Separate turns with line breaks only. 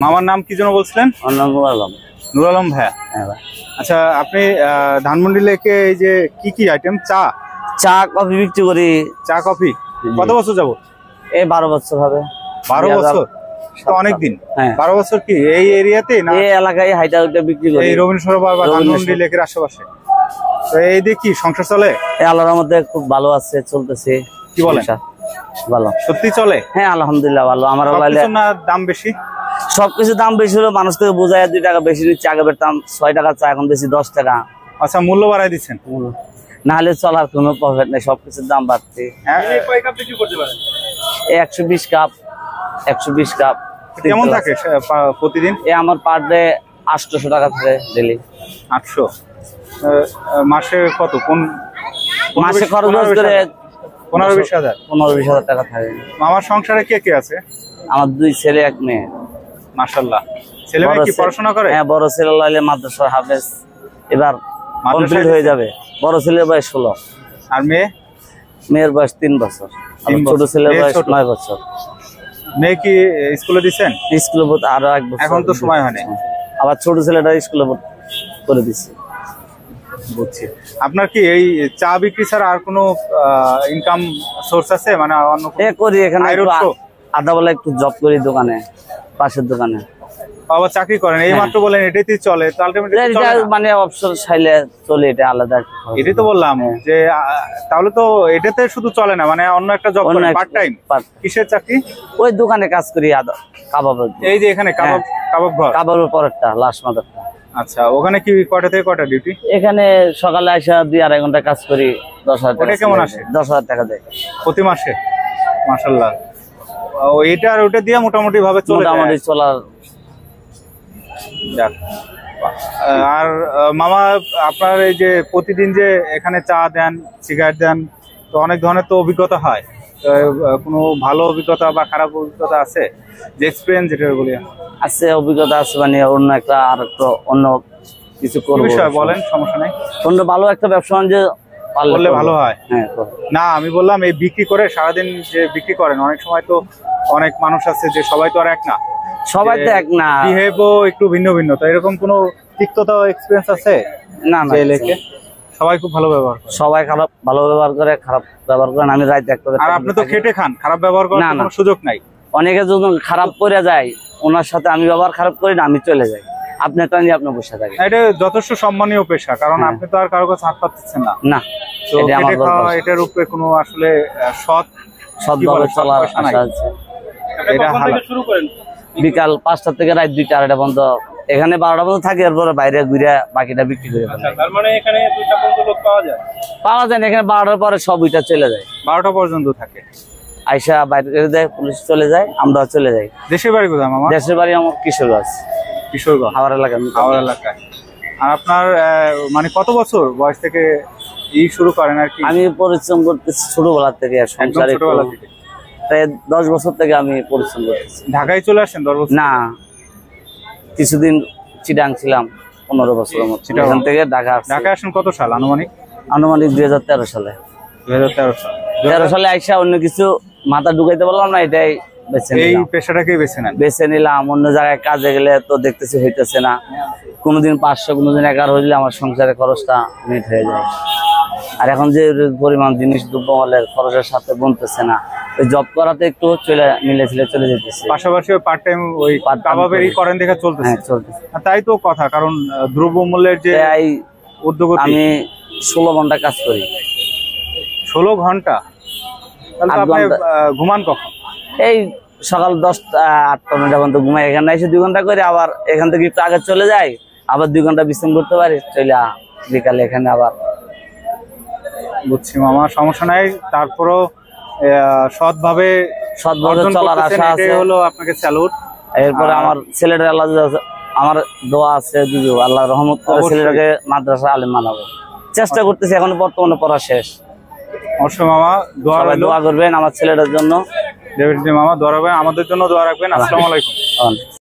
মামার নাম কি যেন বলছিলেন?
আমার নাম নুর আলম।
নুর আলম ভাইয়া।
হ্যাঁ ভাই।
আচ্ছা, আপনি ধানমন্ডি লেকে এই যে কি আইটেম
চা কফি বিক্রি করি।
চা কফি কত বছর যাব?
এই 12 বছর হবে।
12 বছর তো অনেক দিন। 12 বছর কি এই এরিয়াতে না
এই এলাকায় হাইটা বিক্রি করি,
এই রবীন্দ্র সরোবর বা ধানমন্ডি লেকের আশেপাশে? তো এই দিয়ে কি সংসার চলে?
এই আল্লাহর মধ্যে খুব ভালো আছে, চলতেছে।
কি বলেন?
ভালো
সত্যি চলে?
হ্যাঁ আলহামদুলিল্লাহ ভালো। আমার
না দাম বেশি?
সবকিছু দাম বেশি হলো, মানুষ থেকে বোঝায় 2 টাকা বেশি নিচ্ছে। আগে বেরতাম 6 টাকা চা, এখন বেশি 10 টাকা।
আচ্ছা, মূল্য বাড়াই দিচ্ছেন?
না হলে চলার কোনো প্রফিট নেই, সবকিছুর দাম বাড়ছে। 120 কাপ 120 কাপ।
কেমন থাকে প্রতিদিন?
আমার পার ডে 800 টাকা থাকে ডেলি।
800 মাসে কত? কোন
মাসে খরচ করে
15-20 হাজার?
15-20 হাজার টাকা থাকে।
আমার সংসারে কে কে আছে?
আমার 2 ছেলে 1 মেয়ে।
মাশাআল্লাহ। ছেলে মেয়ে কি পড়াশোনা করে?
হ্যাঁ, বড় ছেলে লাইলে মাদ্রাসা হাফেজ, এবার কমপ্লিট হয়ে যাবে। বড় ছেলের বয়স 16।
আর
মেয়ের বয়স 3 বছর। ছোট ছেলের বয়স 9 বছর।
মেয়ে কি স্কুলে দিচ্ছেন?
স্কুলে আরো 1 বছর।
এখন তো সময় হয়নি।
আবার ছোট ছেলেটা স্কুলে করে দিচ্ছি।
বুঝছি। আপনার কি এই চা বিক্রি ছাড়া আর কোনো ইনকাম সোর্স আছে? মানে অন্য
করি এখানে আধা বেলা একটু জব করি দোকানে, পাশের দোকানে।
আবার চাকরি করেন? এই মাত্র বলেন এটাই চলে, তো আলটিমেটলি
মানে অবসর চাইলে চলে, এটা আলাদা।
এটাই তো বললাম যে তাহলে তো এটাতে শুধু চলে না, মানে অন্য একটা জব করেন পার্ট টাইম। কিসের চাকরি? ওই
দোকানে কাজ করি কাবাবের।
এই যে এখানে কাবাব ঘর,
কাবাবের পরেরটা লাস্ট মাদারটা।
আচ্ছা, ওখানে কি কয়টা থেকে কয়টা ডিউটি?
এখানে সকালে আসা 2-2.5 ঘন্টা কাজ করি, 10,000 টাকা।
কেমন আসে?
10,000 টাকা দেয় প্রতি
মাসে। মাশাআল্লাহ। এটা আর ওটা দিয়ে মোটামুটি ভাবে
চলার।
আর মামা, আপনার এই যে প্রতিদিন যে এখানে চা দেন, সিগারেট দেন, তো অনেক ধরনের তো অভিজ্ঞতা হয়। কোনো ভালো অভিজ্ঞতা বা খারাপ অভিজ্ঞতা আছে? যে এক্সপেরিয়েন্স যেটা বলি
আছে, অভিজ্ঞতা আছে, মানে অন্য একটা আর একটা অন্য কিছু করব
বিষয় বলেন, সমস্যা নেই।
অন্য ভালো একটা ব্যবসা যে
করলে ভালো হয়।
হ্যাঁ,
না আমি বললাম এই বিক্রি করে সারাদিন যে বিক্রি করেন, অনেক সময় তো অনেক মানুষ আছে যে সবাই তো আর এক না,
সবাই তো এক না,
বিহেভও একটু ভিন্ন ভিন্ন। তো এরকম কোনো তিক্ততা এক্সপেরিয়েন্স আছে?
না না,
সবাই খুব ভালো ব্যবহার করে।
সবাই ভালো ব্যবহার করে, খারাপ ব্যবহার করেন। আমি রাত এক করে।
আর আপনি তো খেটে খান, খারাপ ব্যবহার করার কোনো সুযোগ নাই।
অনেকে যখন খারাপ করে যায়, ওনার সাথে আমি ব্যবহার খারাপ করি না, আমি চলে যাই। আপনি তো নিয়ে আপনি বসে থাকেন।
এটা যথেষ্ট সম্মানীয় পেশা, কারণ আপনি তো আর কারো কাছে হাত পাচ্ছেন না।
না,
এটার উপরে কোনো আসলে
সৎভাবে চলার আশা আছে। বিকাল 5টা থেকে রাত 2টা-2:30 পর্যন্ত এখানে 12টা পর্যন্ত থাকে, এরপরে বাইরে ঘুরে বাকিটা বিক্রি করে।
তার মানে এখানে 2টা পর্যন্ত লোক পাওয়া যায়?
পাওয়া যায় না, এখানে 12টার পরে সব ওইটা চলে যায়।
12টা পর্যন্ত থাকে।
আইসা বাইরে করে দেয়, পুলিশ চলে যায়, আমরাও চলে যাই।
দেশের বাড়ি কোথায় মামা?
দেশের বাড়ি আমার কিশোরগঞ্জ। হাওড়া এলাকায়।
হাওড়া এলাকায়। আর আপনার মানে কত বছর বয়স থেকে শুরু করেন আর কি?
আমি পরিশ্রম করতেছি ছোটবেলা থেকে,
ছোটবেলা থেকে।
প্রায় 10 বছর থেকে আমি পরিশ্রম করতেছি।
ঢাকায় চলে আসেন 10 বছর?
না, কিছুদিন চিটাং ছিলাম 15 বছরের মতো। এখান থেকে ঢাকা
আসেন কত সাল আনুমানিক?
2013 সালে।
2013
সালে আইসা অন্য কিছু মাথা ঢুকাইতে পারলাম না, এটাই
এই পেশাটাকে বেছে
নিলাম। অন্য জায়গায় কাজে গেলে তো দেখতেছি হইতেছে না, কোনোদিন 500 কোনোদিন 1000 হইলে আমার সংসারের খরচটা মিট হয়ে যায়। আর এখন যে পরিমাণ জিনিস দ্রব্যমূল্যের খরচের সাথে বনতেছে না, ওই জব করাতে একটু চলে যেতেছে।
পাশাপাশি পার্ট টাইম ওই কাবাবেরই করেন দেখে চলতেছে।
হ্যাঁ, চলতেছে।
তাই তো কথা, কারণ দ্রব্যমূল্যের যে উদ্যোগ। আমি
16 ঘন্টা কাজ করি।
16 ঘন্টা? তাহলে আপনি ঘুমান কখন?
এই সকাল 10-8 পর্যন্ত ঘুমাই। এখানে এসে 2 ঘন্টা করে, আবার এখান থেকে একটু আগে চলে যাই, আবার 2 ঘন্টা বিশ্রাম করতে পারি, চলে বিকালে এখানে আবার।
বুঝছি মামা, সমস্যা নাই। তারপরও সৎভাবে
চলার আশা আছে,
হলো আপনাকে স্যালুট।
এরপরে আমার ছেলেটা আমার দোয়া আছে, আল্লাহর রহমত করে ছেলেটাকে মাদ্রাসা আলেম বানাবো চেষ্টা করতেছি। এখন বর্তমানে পড়া শেষ।
অবশ্যই মামা,
দোয়া করবেন আমার ছেলেটার জন্য।
মামা দোয়া রাখবেন, আমাদের জন্য দোয়া রাখবেন। আসসালামু আলাইকুম।